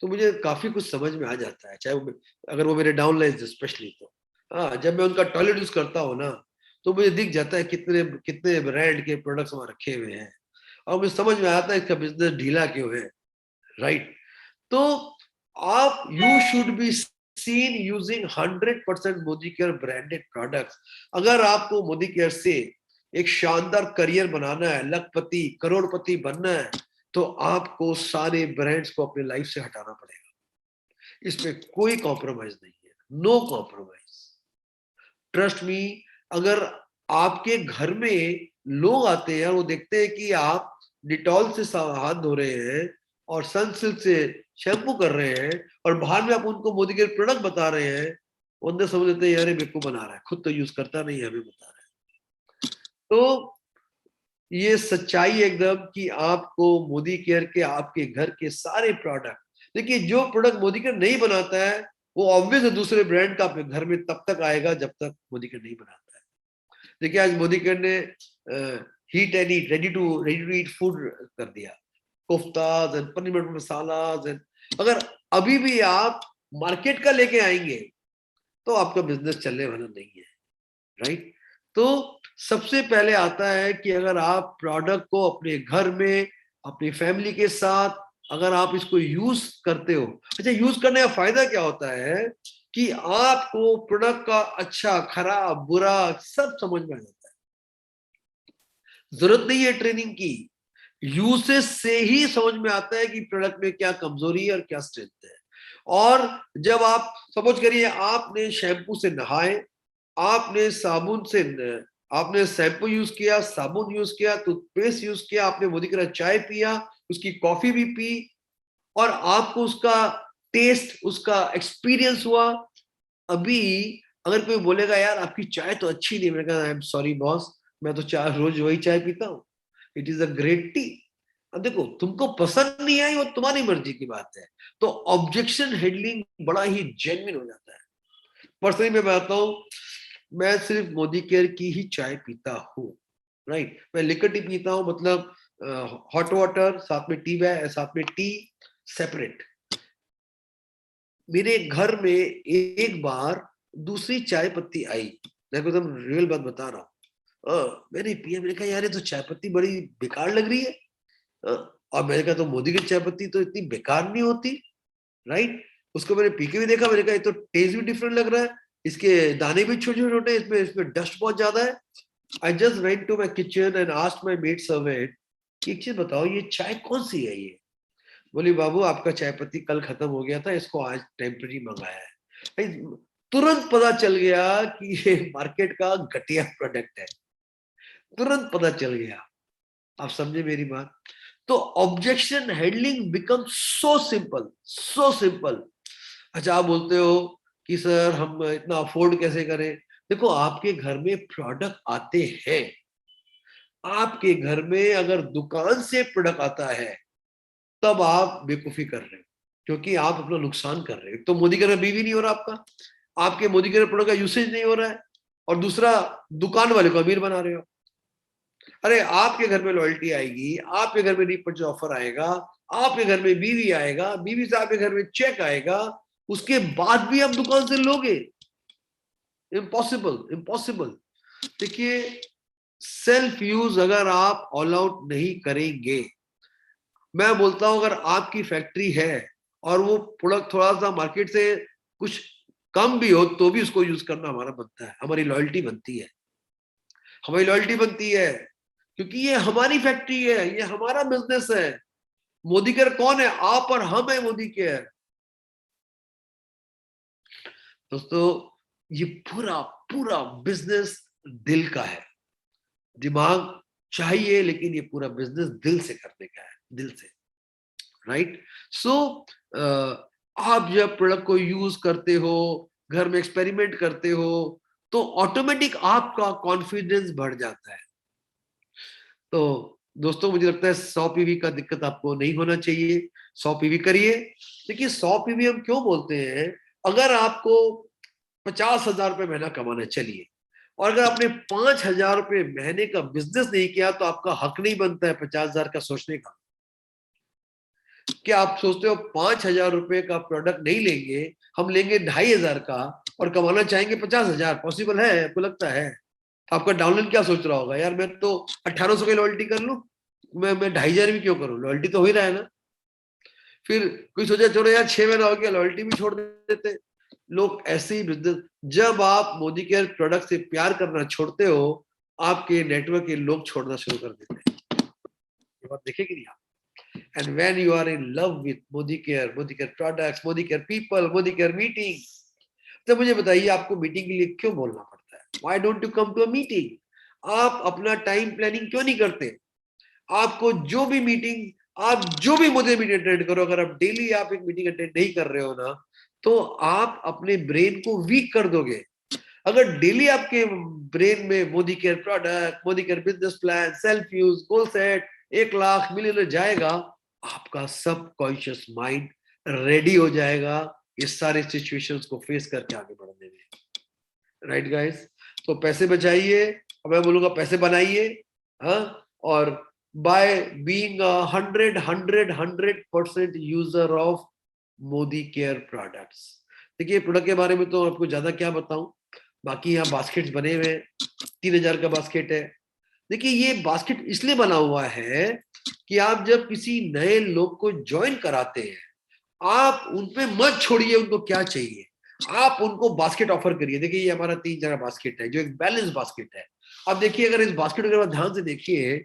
तो मुझे काफी कुछ समझ में आ जाता है, चाहे वो अगर वो मेरे डाउनलाइन स्पेशली। तो हाँ, जब मैं उनका टॉयलेट यूज करता हूँ ना, तो मुझे दिख जाता है कितने कितने ब्रांड के प्रोडक्ट्स वहां रखे हुए हैं, और मुझे समझ में आता है इसका बिजनेस ढीला क्यों है। राइट? तो आप, you should be seen using 100% Modi care branded products. अगर आपको मोदी केयर से एक शानदार करियर बनाना है, लखपति करोड़पति बनना है, तो आपको सारे ब्रांड्स को अपने लाइफ से हटाना पड़ेगा। इसमें कोई कॉम्प्रोमाइज नहीं है, नो कॉम्प्रोमाइज। Trust me. अगर आपके घर में लोग आते हैं और वो देखते हैं कि आप डिटॉल से हाथ धो रहे हैं और सनसिल्क से शैम्पू कर रहे हैं, और बाहर में आप उनको मोदी के प्रोडक्ट बता रहे हैं, वो अंदर समझ लेते हैं यार ये मेरे को बना रहा है, खुद तो यूज करता नहीं है, हमें बता रहा है। तो ये सच्चाई है एकदम कि आपको मोदी केयर के आपके घर के सारे प्रोडक्ट, देखिए जो प्रोडक्ट मोदी केयर नहीं बनाता है वो ऑब्वियस है दूसरे ब्रांड का आपके घर में तब तक आएगा जब तक मोदी केयर नहीं बनाता है। देखिए, आज मोदी केयर ने heat and eat, ready to eat food कर दिया, koftas and paneer butter masalas and, अगर अभी भी आप मार्केट का लेके आएंगे तो आपका बिजनेस चलने वाला नहीं है। राइट? तो सबसे पहले आता है कि अगर आप प्रोडक्ट को अपने घर में अपनी फैमिली के साथ अगर आप इसको यूज करते हो, अच्छा, यूज करने का फायदा क्या होता है कि आपको प्रोडक्ट का अच्छा खराब बुरा सब समझ में आ जाता है। जरूरत नहीं है ट्रेनिंग की, यूसेज से ही समझ में आता है कि प्रोडक्ट में क्या कमजोरी है और क्या स्ट्रेंथ है। और जब आप सपोज करिए आपने शैम्पू से नहाए, आपने साबुन से आपने शैम्पू यूज किया, साबुन यूज किया, टूथपेस्ट यूज किया, आपने मोदी की तरह चाय पिया, उसकी कॉफी भी पी, और आपको उसका टेस्ट, उसका एक्सपीरियंस हुआ। अभी अगर कोई बोलेगा यार आपकी चाय तो अच्छी नहीं, मैंने कहा आई एम सॉरी बॉस, मैं तो चाय रोज वही चाय पीता हूँ, it is a great T. अब देखो, तुमको पसंद नहीं आई वो तुम्हारी मर्जी की बात है। तो ऑब्जेक्शन हैंडलिंग बड़ा ही जेन्युइन हो जाता है। पर्सनली मैं बताता हूँ, मैं सिर्फ मोदी केयर की ही चाय पीता हूँ। राइट? मैं लिक्विड टी पीता हूँ, मतलब हॉट वाटर साथ में टी, साथ में टी सेपरेट। मेरे घर में एक बार दूसरी चाय पत्ती आई, मैं एकदम रियल बात बता रहा हूँ, मैंने पिया, मैंने कहा यार ये तो चाय पत्ती बड़ी बेकार लग रही है। और मैंने कहा तो मोदी की चाय पत्ती तो इतनी बेकार नहीं होती। राइट? उसको मैंने पी के भी देखा, मैंने कहा ये तो टेस्ट भी डिफरेंट लग रहा है, इसके दाने भी छोटे छोटे, इसमें इसमें डस्ट बहुत ज्यादा है। I just went to my kitchen and asked my maid servant कि एक चीज बताओ, ये चाय कौन सी है ये? बोली बाबू आपका चाय पत्ती कल खत्म हो गया था, इसको आज टेम्पररी मंगाया है। भाई, तुरंत पता चल गया कि ये मार्केट का घटिया प्रोडक्ट है, तुरंत पता चल गया। आप समझे मेरी बात? तो objection handling become so simple, so simple. अच्छा, आप बोलते हो कि सर हम इतना अफोर्ड कैसे करें? देखो, आपके घर में प्रोडक्ट आते हैं, आपके घर में अगर दुकान से प्रोडक्ट आता है तब आप बेवकूफी कर रहे हो, क्योंकि आप अपना नुकसान कर रहे हो। तो मोदी का बीवी नहीं हो रहा आपका, आपके मोदी के प्रोडक्ट का यूसेज नहीं हो रहा है, और दूसरा दुकान वाले को अमीर बना रहे हो। अरे, आपके घर में लॉयल्टी आएगी, आपके घर में रीपर्चेज ऑफर आएगा, आपके घर में बीवी आएगा, बीवी से आपके घर में चेक आएगा, उसके बाद भी आप दुकान से लोगे? Impossible, impossible. देखिए, सेल्फ यूज अगर आप ऑल आउट नहीं करेंगे, मैं बोलता हूं अगर आपकी फैक्ट्री है और वो प्रोडक्ट थोड़ा सा मार्केट से कुछ कम भी हो तो भी उसको यूज करना हमारा बनता है, हमारी लॉयल्टी बनती है, हमारी लॉयल्टी बनती है, क्योंकि ये हमारी फैक्ट्री है, ये हमारा बिजनेस है। मोदी केयर कौन है? आप और हम है मोदी केयर। दोस्तों, ये पूरा पूरा बिजनेस दिल का है। दिमाग चाहिए, लेकिन ये पूरा बिजनेस दिल से करने का है, दिल से, राइट। सो आप जब प्रोडक्ट को यूज करते हो, घर में एक्सपेरिमेंट करते हो, तो ऑटोमेटिक आपका कॉन्फिडेंस बढ़ जाता है। तो दोस्तों, मुझे लगता है 100 पीवी का दिक्कत आपको नहीं होना चाहिए। 100 पीवी करिए। देखिए, 100 पीवी हम क्यों बोलते हैं? अगर आपको 50,000 रुपए महीना कमाना है, चलिए, और अगर आपने 5,000 रुपए महीने का बिजनेस नहीं किया, तो आपका हक नहीं बनता है 50,000 का सोचने का। क्या आप सोचते हो 5,000 रुपए का प्रोडक्ट नहीं लेंगे, हम लेंगे 2,500 का और कमाना चाहेंगे 50,000? पॉसिबल है? आपको लगता है? आपका डाउनलाइन क्या सोच रहा होगा, यार मैं तो 1,800 की लॉयल्टी कर लूं, मैं 2,500 भी क्यों करूं, लॉयल्टी तो हो ही रहा है ना। फिर कोई सोचा चलो यार 6 महीना हो गया, लॉयल्टी भी छोड़ देते। लोग ऐसे ही बिजनेस, जब आप मोदी केयर प्रोडक्ट से प्यार करना छोड़ते हो, आपके नेटवर्क के लोग छोड़ना शुरू कर देते हैं। ये बात देखेगी नहीं आप। And when you are in love with Modi Care products, Modi Care people, Modi Care meeting, तो मुझे बताइए आपको मीटिंग के लिए क्यों बोलना पड़ता है? Why don't you come to a meeting? आप अपना टाइम प्लानिंग क्यों नहीं करते? आपको जो भी मीटिंग, आप जो भी मुद्दे मीटिंग अटेंड करो, अगर आप डेली आप एक मीटिंग अटेंड नहीं कर रहे हो ना, तो आप अपने ब्रेन को वीक कर दोगे। अगर डेली आपके ब्रेन में Modi care product, Modi care business plan, self use, goal set, 1,00,000 million जाएगा, आपका सब कॉन्शियस माइंड रेडी हो जाएगा इस सारे सिचुएशंस को फेस करके आगे बढ़ने में। Right guys? तो पैसे बचाइए, मैं बोलूंगा पैसे बनाइए, हाँ, और by being 100% user of Modi care products. देखिए, प्रोडक्ट के बारे में तो आपको ज्यादा क्या बताऊं, बाकी यहाँ बास्केट्स बने हुए हैं, 3,000 का बास्केट है। देखिए, ये बास्केट इसलिए बना हुआ है कि आप जब किसी नए लोग को ज्वाइन कराते हैं, आप उनपे मत छोड़िए उनको क्या चाहिए, आप उनको बास्केट ऑफर करिए। देखिए, ये हमारा 3 जगह बास्केट है, जो एक बैलेंस बास्केट है। अब देखिए, अगर इस बास्केट को ध्यान से देखिए,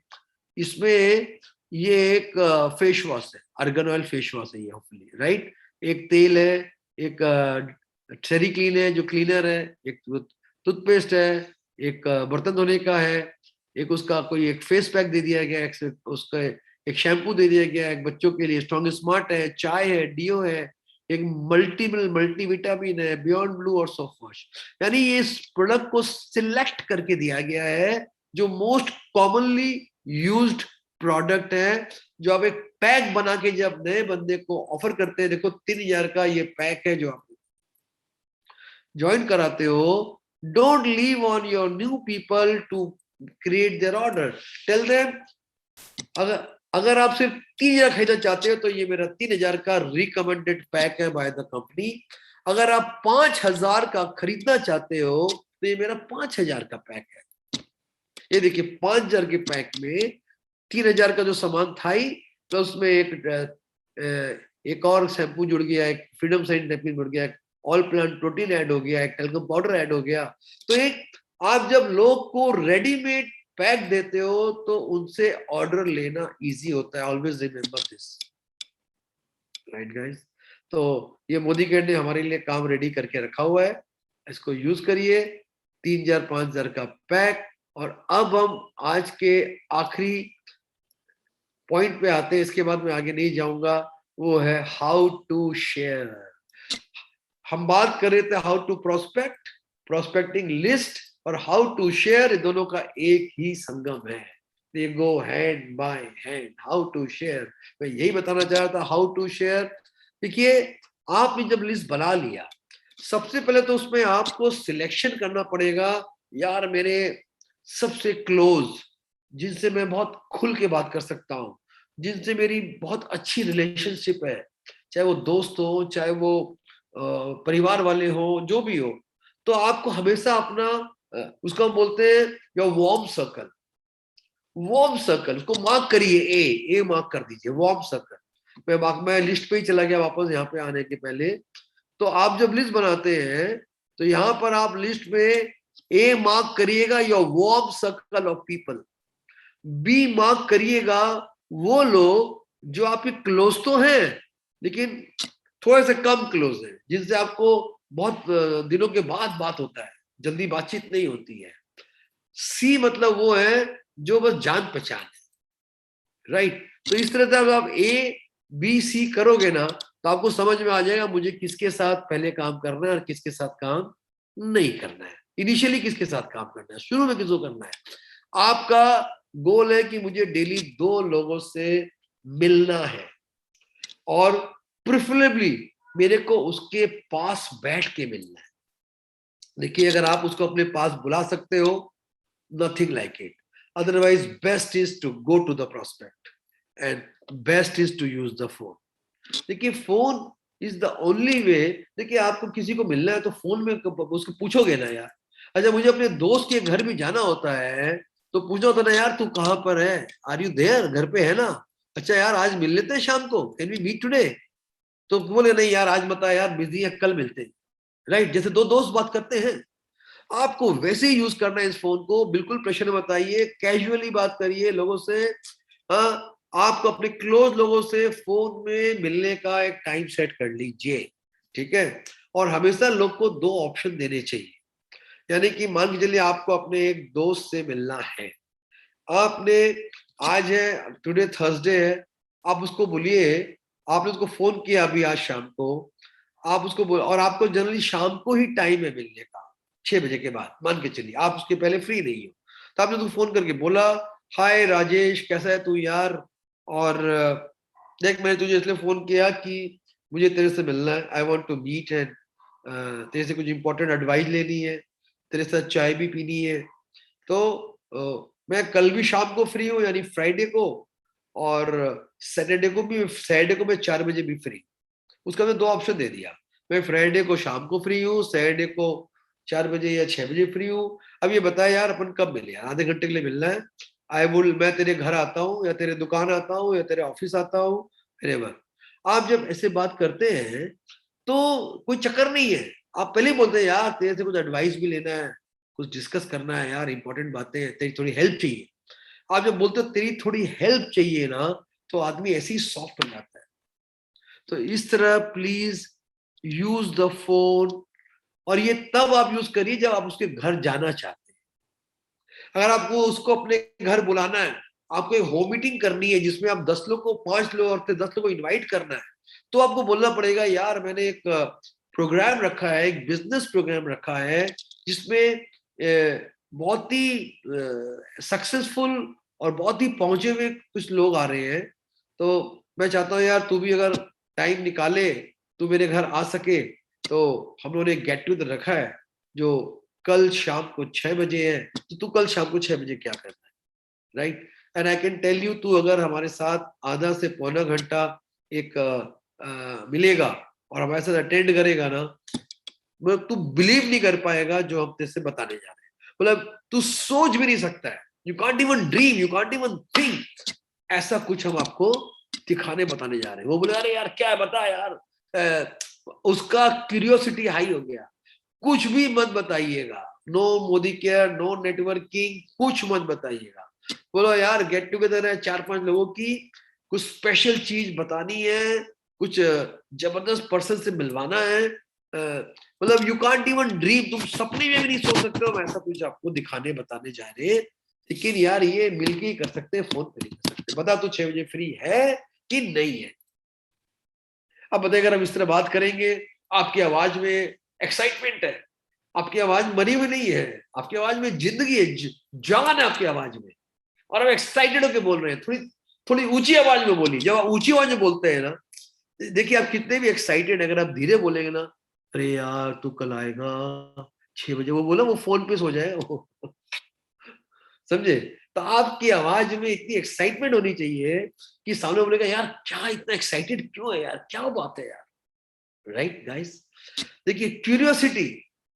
इसमें ये एक फेस वॉश है, अर्गन ऑयल फेस वॉश है ये, होपफुली, राइट। एक तेल है, एक ट्रेरी क्लीन है जो क्लीनर है, एक टूथपेस्ट है, एक बर्तन धोने का है, एक उसका कोई एक फेस पैक दे दिया गया, उसका एक शैम्पू दे दिया गया, एक बच्चों के लिए स्ट्रॉन्ग स्मार्ट है, चाय है, डीओ है, एक मल्टीविटामिन है, बियॉन्ड ब्लू और सॉफ्ट वॉश। यानी ये इस प्रोडक्ट को सिलेक्ट करके दिया गया है, जो मोस्ट कॉमनली यूज्ड प्रोडक्ट है, जो आप एक पैक बना के जब नए बंदे को ऑफर करते हैं, देखो 3,000 का ये पैक है जो आप ज्वाइन कराते हो। Don't leave on your new people to create their order, tell them, अगर आप सिर्फ 3,000 खरीदना चाहते हो तो ये मेरा 3,000 का रिकमेंडेड पैक है बाय द कंपनी। अगर आप 5,000 का खरीदना चाहते हो तो ये मेरा 5,000 का पैक है। ये देखिए, 5,000 के पैक में 3,000 का जो सामान था ही, तो उसमें एक और शैम्पू जुड़ गया, एक फ्रीडम साइन नेपकिन जुड़ गया, ऑल प्लांट प्रोटीन ऐड हो गया, एक टेल्कम पाउडर ऐड हो गया। तो एक, आप जब लोग को रेडीमेड पैक देते हो तो उनसे ऑर्डर लेना इजी होता है। Always remember this, right guys? तो ये मोदी केयर ने हमारे लिए काम रेडी करके रखा हुआ है, इसको यूज करिए। 3,000 5,000 का पैक। और अब हम आज के आखिरी पॉइंट पे आते हैं, इसके बाद मैं आगे नहीं जाऊंगा, वो है हाउ टू शेयर। हम बात कर रहे थे how to prospect, prospecting list, और हाउ टू शेयर, दोनों का एक ही संगम है, they go hand by hand. How to share, मैं यही बताना चाह रहा था, हाउ टू शेयर। देखिए, आपने जब लिस्ट बना लिया, सबसे पहले तो उसमें आपको सिलेक्शन करना पड़ेगा, यार मेरे सबसे क्लोज, जिनसे मैं बहुत खुल के बात कर सकता हूँ, जिनसे मेरी बहुत अच्छी रिलेशनशिप है, चाहे वो दोस्त हो, चाहे वो परिवार वाले हो, जो भी हो, तो आपको हमेशा अपना उसको हम बोलते हैं your warm circle. Warm circle उसको मार्क करिए, ए मार्क कर दीजिए, वार्म सर्कल। मैं लिस्ट पे ही चला गया वापस यहाँ पे आने के पहले। तो आप जब लिस्ट बनाते हैं, तो यहाँ पर आप लिस्ट में ए मार्क करिएगा your warm circle of people, B mark करिएगा वो लोग जो आपके क्लोज तो हैं लेकिन थोड़े से कम क्लोज हैं, जिनसे आपको बहुत दिनों के बाद बात होता है, जल्दी बातचीत नहीं होती है। सी मतलब वो है जो बस जान पहचान है, राइट। तो इस तरह से अगर आप ए बी सी करोगे ना तो आपको समझ में आ जाएगा मुझे किसके साथ पहले काम करना है और किसके साथ काम नहीं करना है। इनिशियली किसके साथ काम करना है, शुरू में किसको करना है। आपका गोल है कि मुझे डेली 2 लोगों से मिलना है और प्रेफरेबली मेरे को उसके पास बैठ के मिलना है। देखिए अगर आप उसको अपने पास बुला सकते हो, nothing like it. Otherwise, best is to go to the prospect and best is to use the phone. देखिए phone is the only way. देखिए आपको किसी को मिलना है तो फोन में उसको पूछोगे ना यार। अच्छा मुझे अपने दोस्त के घर भी जाना होता है तो पूछना होता ना यार तू कहाँ पर है, आर यू देयर, घर पे है ना, अच्छा यार आज मिल लेते हैं शाम को, कैन वी मीट टुडे। तो बोले नहीं यार आज मत आ यार, बिजी है, कल मिलते हैं, राइट। जैसे दो दोस्त बात करते हैं, आपको वैसे ही यूज करना है इस फोन को। बिल्कुल प्रेशर में बताइए, कैजुअली बात करिए लोगों से। हाँ, आपको अपने क्लोज लोगों से फोन में मिलने का एक टाइम सेट कर लीजिए, ठीक है। और हमेशा लोग को 2 ऑप्शन देने चाहिए। यानी कि मान के चलिए आपको अपने एक दोस्त से मिलना है, आपने आज है टुडे थर्सडे है, आप उसको बोलिए, आपने उसको फोन किया अभी आज शाम को, आप उसको बोल, और आपको जनरली शाम को ही टाइम है मिलने का, 6 बजे के बाद, मान के चलिए आप उसके पहले फ्री नहीं हो, तो आपने उसको फोन करके बोला हाय राजेश कैसा है तू यार, और देख मैंने तुझे इसलिए फोन किया कि मुझे तेरे से मिलना है, I want to meet and तेरे से कुछ इंपॉर्टेंट एडवाइस लेनी है, तेरे साथ चाय भी पीनी है। तो मैं कल भी शाम को फ्री हूँ यानी फ्राइडे को, और सैटरडे को मैं 4 बजे भी फ्री। उसका मैं 2 ऑप्शन दे दिया, मैं फ्राइडे को शाम को फ्री हूँ, सैटरडे को 4 बजे या 6 बजे फ्री हूँ। अब ये बता यार अपन कब मिले यार, आधे घंटे के लिए मिलना है, मैं तेरे घर आता हूँ या तेरे दुकान आता हूँ या तेरे ऑफिस आता हूँ, wherever। आप जब ऐसे बात करते हैं तो कोई चक्कर नहीं है, आप पहले ही बोलते हैं यार तेरे से कुछ एडवाइस भी लेना है, कुछ डिस्कस करना है यार, इंपॉर्टेंट बातें हैं, तेरी थोड़ी हेल्प चाहिए। आप जब बोलते हो तेरी थोड़ी हेल्प चाहिए ना, तो आदमी ऐसे ही सॉफ्ट हो जाता है। तो इस तरह प्लीज यूज द फोन, और ये तब आप यूज करिए जब आप उसके घर जाना चाहते हैं। अगर आपको उसको अपने घर बुलाना है, आपको एक होम मीटिंग करनी है जिसमें आप 10 लोग को 5 लोग और 10 लोग को इनवाइट करना है, तो आपको बोलना पड़ेगा यार मैंने एक प्रोग्राम रखा है, एक बिजनेस प्रोग्राम रखा है जिसमें बहुत ही सक्सेसफुल और बहुत ही पहुंचे हुए कुछ लोग आ रहे हैं। तो मैं चाहता हूँ यार तू भी अगर टाइम निकाले, तू मेरे घर आ सके। तो हम लोगों ने गेट टूगेदर रखा है जो कल शाम को 6 बजे है, तो तू कल शाम को 6 बजे क्या करना है, right. And I can tell you, तू अगर हमारे साथ आधा से पौना घंटा एक मिलेगा और हमारे साथ अटेंड करेगा ना, मतलब तू बिलीव नहीं कर पाएगा जो हम तेरे से बताने जा रहे हैं। मतलब तू सोच भी नहीं सकता है, you can't even dream, you can't even think, ऐसा कुछ हम आपको दिखाने बताने जा रहे हैं। वो बोले अरे यार क्या है बता यार, उसका क्यूरियोसिटी हाई हो गया। कुछ भी मत बताइएगा, no Modi care, no networking, कुछ मत बताइएगा। बोलो यार गेट टुगेदर है 4-5 लोगों की, कुछ स्पेशल चीज बतानी है, कुछ जबरदस्त पर्सन से मिलवाना है, मतलब यू कांट इवन ड्रीम, तुम सपने में भी नहीं सोच सकते हो हम ऐसा कुछ आपको दिखाने बताने जा रहे हैं। लेकिन यार ये मिलके ही कर सकते हैं, फोन पे नहीं कर सकते। बता तू 6 बजे फ्री है कि नहीं है। अब बताइए अगर हम इस तरह बात करेंगे, आपकी आवाज में एक्साइटमेंट है, आपकी आवाज मरी हुई नहीं है, आपकी आवाज में जिंदगी है, जान है आपकी आवाज में, और हम एक्साइटेड होकर बोल रहे हैं। थोड़ी थोड़ी ऊंची आवाज में बोलिए। जब आप ऊंची आवाज में बोलते हैं ना, देखिए आप कितने भी एक्साइटेड, अगर आप धीरे बोलेंगे ना, अरे यार तू कल आएगा 6 बजे, वो बोला वो फोन पे सो जाए वो समझे। तो आपकी आवाज में इतनी एक्साइटमेंट होनी चाहिए कि सामने बोलेगा यार क्या इतना एक्साइटेड क्यों है यार, क्या बात है यार, राइट गाइस। देखिए क्यूरियोसिटी,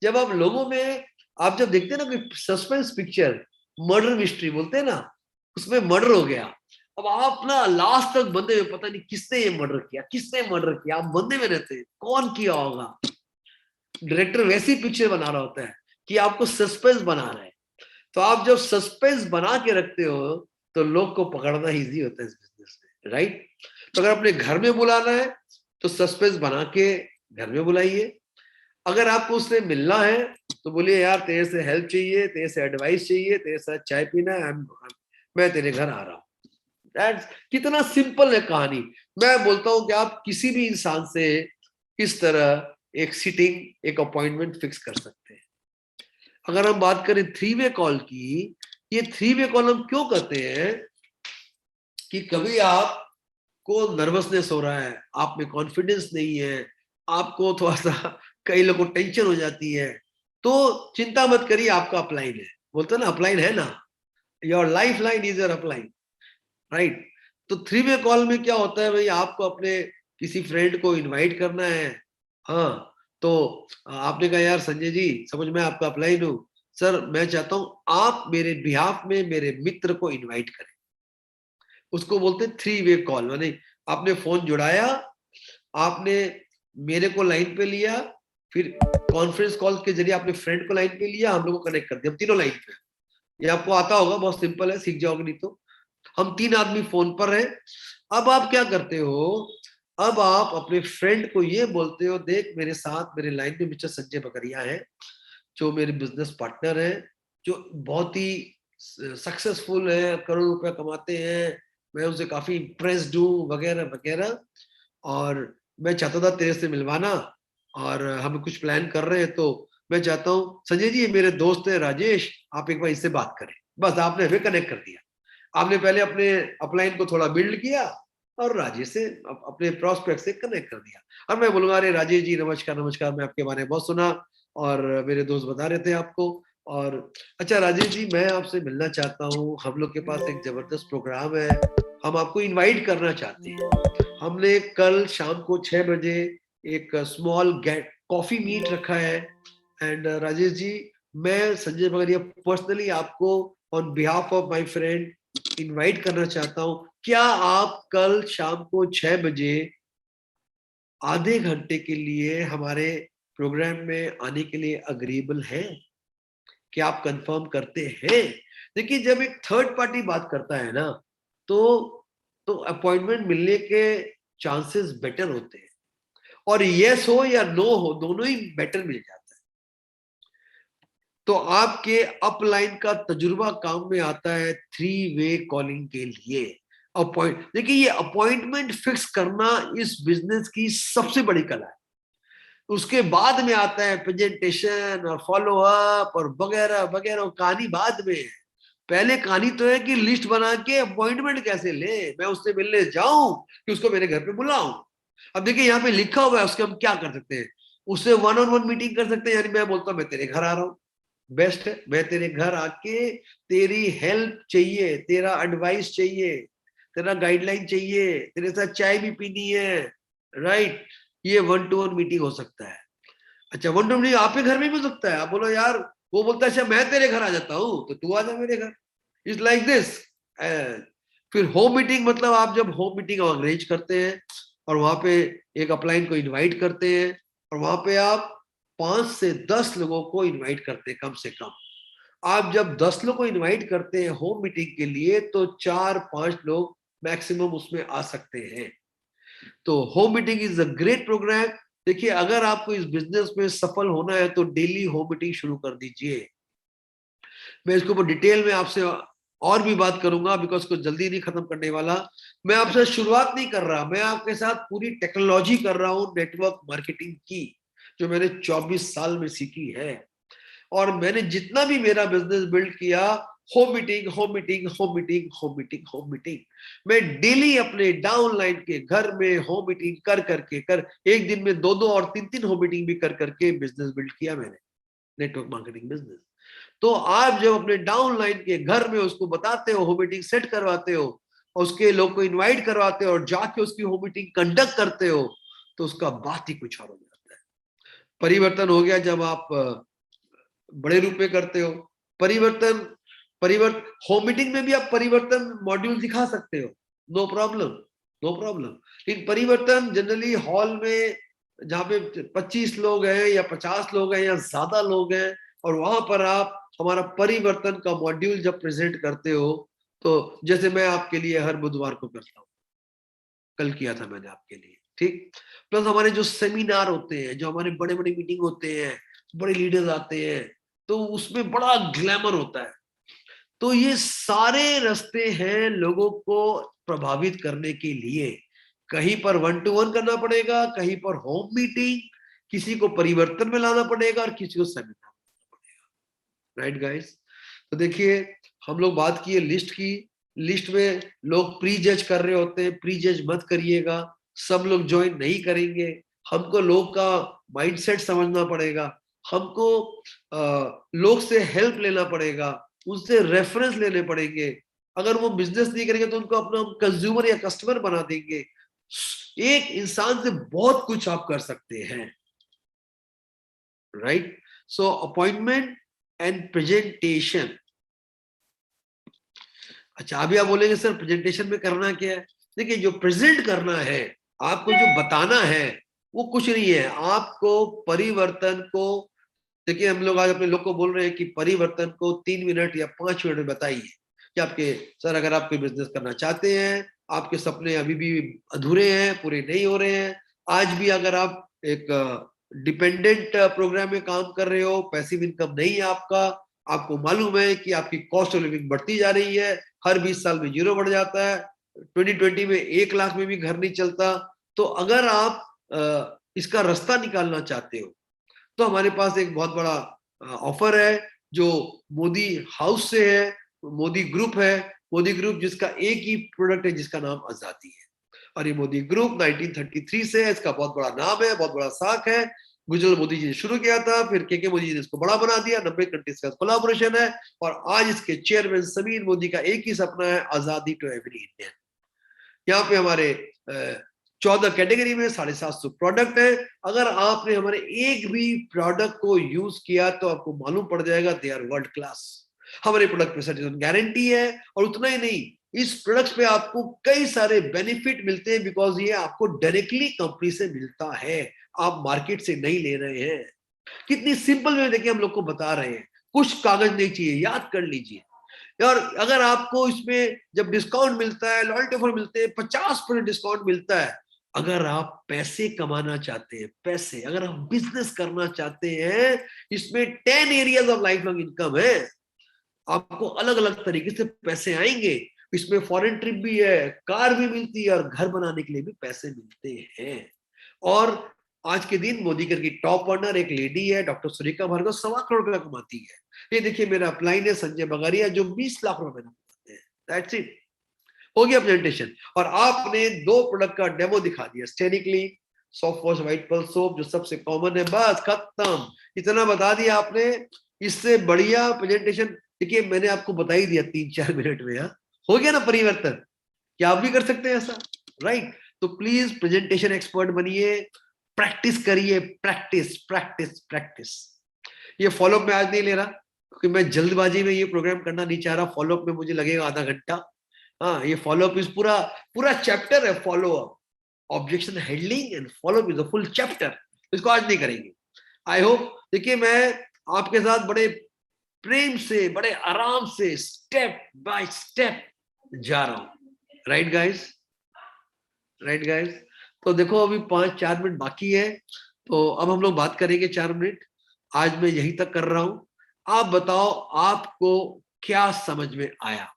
जब आप लोगों में, आप जब देखते हैं ना कोई सस्पेंस पिक्चर, मर्डर मिस्ट्री बोलते हैं ना, उसमें मर्डर हो गया, अब आप ना लास्ट तक बंदे में, पता नहीं किसने ये मर्डर किया, किसने मर्डर किया, आप बंदे में रहते हैं कौन किया होगा। डायरेक्टर वैसी पिक्चर बना रहा होता है कि आपको सस्पेंस बना रहा है। तो आप जब सस्पेंस बना के रखते हो तो लोग को पकड़ना इजी होता है इस बिजनेस में, राइट। तो अगर अपने घर में बुलाना है तो सस्पेंस बना के घर में बुलाइए। अगर आपको उससे मिलना है तो बोलिए यार तेरे से हेल्प चाहिए, तेरे से एडवाइस चाहिए, तेरे साथ चाय पीना है, मैं तेरे घर आ रहा हूँ। दैट्स कितना सिंपल है कहानी। मैं बोलता हूँ कि आप किसी भी इंसान से इस तरह एक सीटिंग, एक अपॉइंटमेंट फिक्स कर सकते हैं। अगर हम बात करें थ्री वे कॉल की, ये थ्री वे कॉल हम क्यों करते हैं कि कभी आपको नर्वसनेस हो रहा है, आप में कॉन्फिडेंस नहीं है, आपको थोड़ा सा कई लोगों को टेंशन हो जाती है, तो चिंता मत करिए, आपका अपलाइन है। बोलते ना अपलाइन है ना, your life line is your upline, right. तो थ्री वे कॉल में क्या होता है भाई, आपको अपने किसी फ्रेंड को इनवाइट करना है। हाँ, तो आपने कहा यार संजय जी समझ में आपका अपलाइन हूँ, सर मैं चाहता हूं आप मेरे बिहाफ में मेरे मित्र को इनवाइट करें। उसको बोलते हैं थ्री वे कॉल, माने आपने फोन जुड़ाया, आपने मेरे को लाइन पे लिया, फिर कॉन्फ्रेंस कॉल के जरिए आपने फ्रेंड को लाइन पे लिया, हम लोग को कनेक्ट कर दिया, हम तीनों लाइन पे। ये आपको आता होगा, बहुत सिंपल है, सीख जाओगे नहीं तो। हम तीन आदमी फोन पर हैं। अब आप क्या करते हो, अब आप अपने फ्रेंड को ये बोलते हो, देख मेरे साथ मेरे लाइन में मिस्टर संजय बकरिया है, जो मेरे बिजनेस पार्टनर है, जो बहुत ही सक्सेसफुल है, करोड़ रुपया कमाते हैं, मैं उनसे काफी इम्प्रेस्ड हूँ वगैरह वगैरह, और मैं चाहता था तेरे से मिलवाना, और हम कुछ प्लान कर रहे हैं, तो मैं चाहता हूँ संजय जी मेरे दोस्त है राजेश, आप एक बार इससे बात करें। बस आपने हमें कनेक्ट कर दिया। आपने पहले अपने अपलाइन को थोड़ा बिल्ड किया और राजेश से अपने प्रोस्पेक्ट से कनेक्ट कर दिया। और मैं बोलूंगा अरे राजेश जी नमस्कार नमस्कार, मैं आपके बारे में बहुत सुना और मेरे दोस्त बता रहे थे आपको, और अच्छा राजेश जी मैं आपसे मिलना चाहता हूँ, हम लोग के पास एक जबरदस्त प्रोग्राम है, हम आपको इनवाइट करना चाहते हैं। हमने कल शाम को 6 बजे एक स्मॉल गेट कॉफी मीट रखा है, एंड राजेश जी मैं संजय बगरिया पर्सनली आपको on behalf of my friend invite करना चाहता हूं, क्या आप कल शाम को 6 बजे आधे घंटे के लिए हमारे प्रोग्राम में आने के लिए अग्रीबल हैं? क्या आप कंफर्म करते हैं? देखिए जब एक थर्ड पार्टी बात करता है ना, तो अपॉइंटमेंट मिलने के चांसेस बेटर होते हैं, और यस हो या नो हो दोनों ही बेटर मिल जाता है। तो आपके अपलाइन का तजुर्बा काम में आता है थ्री वे कॉलिंग के लिए। अपॉइंट देखिए, ये अपॉइंटमेंट फिक्स करना इस बिजनेस की सबसे बड़ी कला है। उसके बाद में आता है प्रेजेंटेशन और फॉलो अप और वगैरह वगैरह, कहानी बाद में है। पहले कहानी तो है कि लिस्ट बना के अपॉइंटमेंट कैसे ले, मैं उससे मिलने जाऊं कि उसको मेरे घर पे बुलाऊं। अब देखिए यहाँ पे लिखा हुआ है, उसके हम क्या कर सकते हैं, उससे वन ऑन वन मीटिंग कर सकते हैं, यानी मैं बोलता हूँ मैं तेरे घर आ रहा हूँ, बेस्ट है, मैं तेरे घर आके तेरी हेल्प चाहिए, तेरा एडवाइस चाहिए, तेरा गाइडलाइन चाहिए, तेरे साथ चाय भी पीनी है, राइट। ये वन टू वन मीटिंग हो सकता है। अच्छा वन टू वन मीटिंग आपके घर में भी हो सकता है, आप बोलो यार, वो बोलता है अच्छा मैं तेरे घर आ जाता हूँ, तो तू आ जा मेरे घर, इट्स लाइक दिस। फिर होम मीटिंग, मतलब आप जब होम मीटिंग ऑर्गेनाइज करते हैं और वहां पे एक अपलाइन को इनवाइट करते हैं, और वहां पे आप 5 से 10 लोगों को इनवाइट करते हैं कम से कम। आप जब 10 लोग को इनवाइट करते हैं होम मीटिंग के लिए, तो 4-5 लोग मैक्सिमम उसमें आ सकते हैं। तो home meeting is a great programme. देखिए अगर आपको इस बिजनेस में सफल होना है तो डेली होम मीटिंग शुरू कर दीजिए। मैं इसके ऊपर डिटेल में आपसे और भी बात करूंगा, बिकॉज कुछ जल्दी नहीं खत्म करने वाला। मैं आपसे शुरुआत नहीं कर रहा, मैं आपके साथ पूरी टेक्नोलॉजी कर रहा हूं नेटवर्क मार्केटिंग की, जो मैंने 24 साल में सीखी है। और मैंने जितना भी मेरा बिजनेस बिल्ड किया, home meeting home meeting home meeting home meeting home meeting, मैं डेली अपने डाउनलाइन के घर में होम मीटिंग कर करके कर, एक दिन में 2-2 और 3-3 होम मीटिंग भी कर करके बिजनेस बिल्ड किया मैंने, नेटवर्क मार्केटिंग बिजनेस। तो आप जब अपने डाउनलाइन के घर में उसको बताते हो, होम मीटिंग सेट करवाते हो, उसके लोग को इनवाइट करवाते हो और जाके उसकी होम मीटिंग कंडक्ट करते हो, तो उसका बात ही कुछ और हो जाता है। परिवर्तन हो गया जब आप बड़े रूप में करते हो। परिवर्तन परिवर्तन होम मीटिंग में भी आप परिवर्तन मॉड्यूल दिखा सकते हो, नो प्रॉब्लम, नो प्रॉब्लम। लेकिन परिवर्तन जनरली हॉल में जहाँ पे 25 लोग हैं या 50 लोग हैं या ज्यादा लोग हैं, और वहां पर आप हमारा परिवर्तन का मॉड्यूल जब प्रेजेंट करते हो, तो जैसे मैं आपके लिए हर बुधवार को करता हूँ, कल किया था मैंने आपके लिए, ठीक। प्लस हमारे जो सेमिनार होते हैं, जो हमारे बड़े बड़े मीटिंग होते हैं, बड़े लीडर्स आते हैं, तो उसमें बड़ा ग्लैमर होता है। तो ये सारे रास्ते हैं लोगों को प्रभावित करने के लिए। कहीं पर 1-to-1 करना पड़ेगा, कहीं पर होम मीटिंग, किसी को परिवर्तन में लाना पड़ेगा और किसी को सेमिनार, राइट गाइस। तो देखिए, हम लोग बात किए लिस्ट की। लिस्ट में लोग प्री जज कर रहे होते हैं, प्री जज मत करिएगा। सब लोग ज्वाइन नहीं करेंगे। हमको लोग का माइंडसेट समझना पड़ेगा। हमको लोग से हेल्प लेना पड़ेगा, उनसे रेफरेंस लेने पड़ेंगे। अगर वो बिजनेस नहीं करेंगे तो उनको अपना हम कंज्यूमर या कस्टमर बना देंगे। एक इंसान से बहुत कुछ आप कर सकते हैं, right. So appointment and presentation. अच्छा, अभी आप बोलेंगे सर प्रेजेंटेशन में करना क्या है? देखिए, जो प्रेजेंट करना है, आपको जो बताना है, वो कुछ नहीं है। आपको परिवर्तन को, देखिए हम लोग आज अपने लोग को बोल रहे हैं कि परिवर्तन को 3 मिनट या 5 मिनट में बताइए कि आपके, सर अगर आप कोई बिजनेस करना चाहते हैं, आपके सपने अभी भी अधूरे हैं, पूरे नहीं हो रहे हैं, आज भी अगर आप एक डिपेंडेंट प्रोग्राम में काम कर रहे हो, पैसिव इनकम नहीं है आपका, आपको मालूम है कि आपकी कॉस्ट ऑफ लिविंग बढ़ती जा रही है, हर 20 साल में जीरो बढ़ जाता है, 2020 में 1 लाख में भी घर नहीं चलता। तो अगर आप इसका रास्ता निकालना चाहते हो, तो हमारे पास एक बहुत बड़ा ऑफर है जो मोदी हाउस से है, मोदी ग्रुप है। मोदी ग्रुप जिसका एक ही प्रोडक्ट है जिसका नाम आजादी है। और ये मोदी ग्रुप 1933 से है, इसका बहुत बड़ा नाम है, बहुत बड़ा साख है। गुजराल मोदी जी ने शुरू किया था, फिर के मोदी जी ने इसको बड़ा बना दिया, 90 कंट्रीज का कोलैबोरेशन है। और आज इसके चेयरमैन समीर मोदी का एक ही सपना है, आजादी टू एवरी इंडियन। यहाँ पे हमारे 14 कैटेगरी में 750 प्रोडक्ट है। अगर आपने हमारे एक भी प्रोडक्ट को यूज किया तो आपको मालूम पड़ जाएगा दे आर वर्ल्ड क्लास। हमारे प्रोडक्ट पे सर्टिफिकेट गारंटी है। और उतना ही नहीं, इस प्रोडक्ट पे आपको कई सारे बेनिफिट मिलते हैं, बिकॉज ये आपको डायरेक्टली कंपनी से मिलता है, आप मार्केट से नहीं ले रहे हैं। कितनी सिंपल वे देखिए हम लोग को बता रहे हैं, कुछ कागज नहीं चाहिए, याद कर लीजिए। और अगर आपको इसमें जब डिस्काउंट मिलता है, लॉयल्टी ऑफर मिलते हैं, 50% डिस्काउंट मिलता है। अगर आप पैसे कमाना चाहते हैं, पैसे, अगर आप बिजनेस करना चाहते हैं, इसमें 10 areas of life long income है। आपको अलग अलग तरीके से पैसे आएंगे। इसमें फॉरेन ट्रिप भी है, कार भी मिलती है, और घर बनाने के लिए भी पैसे मिलते हैं। और आज के दिन मोदी कर की टॉप अर्नर एक लेडी है, डॉक्टर सुरेखा भार्गव, 1.25 करोड़ रुपया कमाती है। ये देखिए मेरा अपलाइन है संजय बगारिया, जो 20 लाख रुपए कमाते हैं। दैट्स इट, हो गया प्रेजेंटेशन। और आपने 2 प्रोडक्ट का डेमो दिखा दिया, स्टेनिकली soft wash white pearl soap जो सबसे कॉमन है, बस खत्म। इतना बता दिया आपने। इससे बढ़िया प्रेजेंटेशन, देखिए मैंने आपको बता ही दिया 3-4 मिनट में। यहाँ हो गया ना परिवर्तन। क्या आप भी कर सकते हैं ऐसा, राइट। तो प्लीज प्रेजेंटेशन एक्सपर्ट बनिए, प्रैक्टिस करिए, प्रैक्टिस प्रैक्टिस प्रैक्टिस। ये फॉलोअप में आज नहीं ले रहा, क्योंकि मैं जल्दबाजी में ये प्रोग्राम करना नहीं चाह रहा। फॉलोअप में मुझे लगेगा आधा घंटा। हाँ, ये फॉलोअप इस पूरा पूरा चैप्टर है, follow up, objection handling and follow up is a full chapter. इसको आज नहीं करेंगे। आई होप, देखिए मैं आपके साथ बड़े प्रेम से, बड़े आराम से, स्टेप बाय स्टेप जा रहा हूं, राइट गाइस, राइट गाइस। तो देखो अभी 5-4 मिनट बाकी है, तो अब हम लोग बात करेंगे 4 मिनट। आज मैं यहीं तक कर रहा हूं। आप बताओ आपको क्या समझ में आया।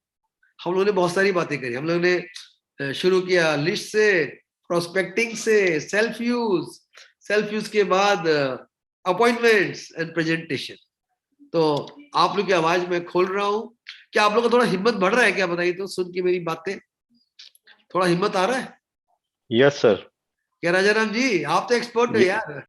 हम लोगों ने बहुत सारी बातें करी। हम लोगों ने शुरू किया लिस्ट से, प्रोस्पेक्टिंग से, सेल्फ यूज के बाद अपॉइंटमेंट्स एंड प्रेजेंटेशन। तो आप लोग की आवाज में खोल रहा हूं। क्या आप लोग का थोड़ा हिम्मत बढ़ रहा है क्या, बताइए तो, सुन के मेरी बातें थोड़ा हिम्मत आ रहा है? Yes sir. क्या राजाराम जी, आप तो एक्सपर्ट हो यार।